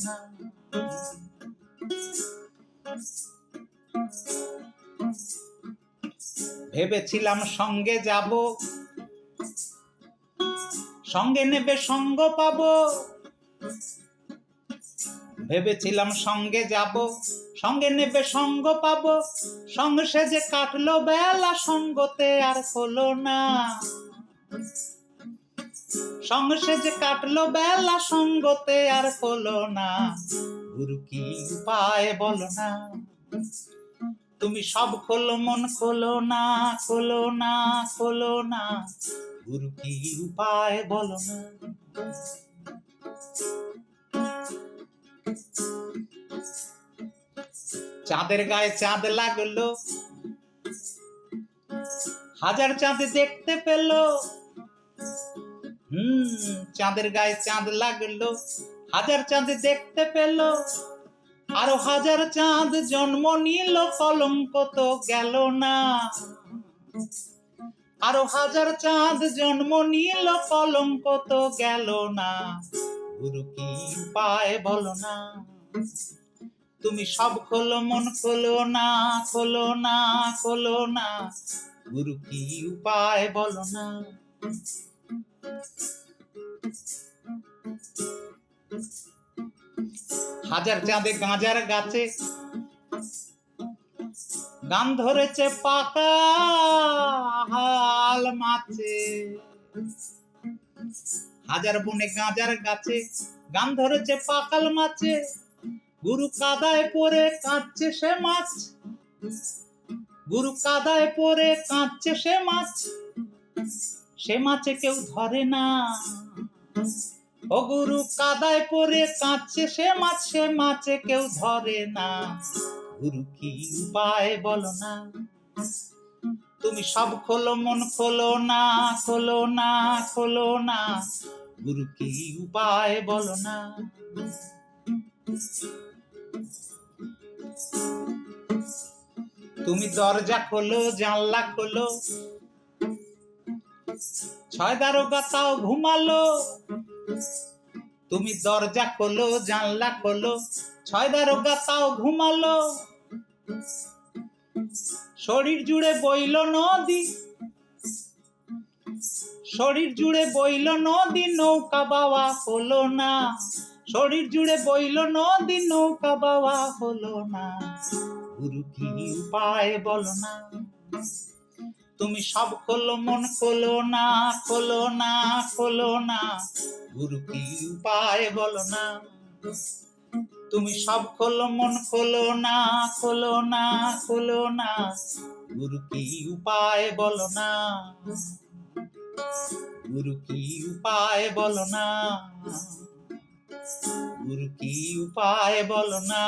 না। ভেবেছিলাম সঙ্গে যাব, সঙ্গে নেবে সঙ্গ পাবো। ভেবেছিলাম সঙ্গে যাব, সঙ্গে নেবে সঙ্গ পাবো। সঙ্গ সেজে কাটলো বেলা, সঙ্গতে আর হলো না। সঙ্গ সেজে কাটলো বেলা, সঙ্গতে আর হলো না। গুরু কি উপায় বলো না। তুমি সব খোলো মন খোলো না, খোলো না, খোলো না। গুরু কি উপায় বলো না। চাঁদের গায়ে চাঁদ লাগলো, হাজার চাঁদ দেখতে পেল। চাঁদের গায়ে চাঁদ লাগলো, হাজার চাঁদ দেখতে পেল। আরো হাজার চাঁদ জন্ম নিল, কলঙ্ক তো গেল না। আরো হাজার চাঁদ জন্ম নিল, কলঙ্ক তো গেল না। গুরু কি উপায় বলো না। তুমি সব খোলো মন খোলো না, খোলো না, খোলো না। গুরু কি উপায় বলো না। হাজার চাঁদে গাঁজার গাছে গান ধরেছে পাকা হাল মাছে। হাজার বনে গাঁজার গাছে গান ধরেছে পাকাল মাছে। গুরু কাদায় পড়ে কাঁদছে সে মাছ, গুরু কাদায় পড়ে কাঁদছে সে মাছ। সে মাছে কেউ ধরে না। ও গুরু কাদায় পড়ে কাঁদছে সে মাছ, সে মাছে কেউ ধরে না। গুরু কি উপায় বলো না। তুমি সব খোলো মন খোলো না, খোলো না, খোলো না। গুরু কি উপায় বলো না। তুমি দরজা খোলো জানলা খোলো, ছয় দারোগা তাও ঘুমালো। তুমি দরজা খোলো জানলা খোলো, ছয় দারোগা তাও ঘুমালো। শরীর জুড়ে বইল নদী, শরীর জুড়ে বইল নদী, নৌকা বাওয়া হলো না। শরীর জুড়ে বইল নদী, নৌকা বাওয়া হলো না। গুরু কি উপায় বলো না। তুমি সব খোলো মন খোলো না, খোলো না, খোলো না। গুরু কি উপায় বলো না। তুমি সব খোলো মন খোলো না, খোলো না, খোলো না। গুরু কি উপায় বলো না। গুরু কি উপায় বলো না। গুরু কি উপায় বলো না।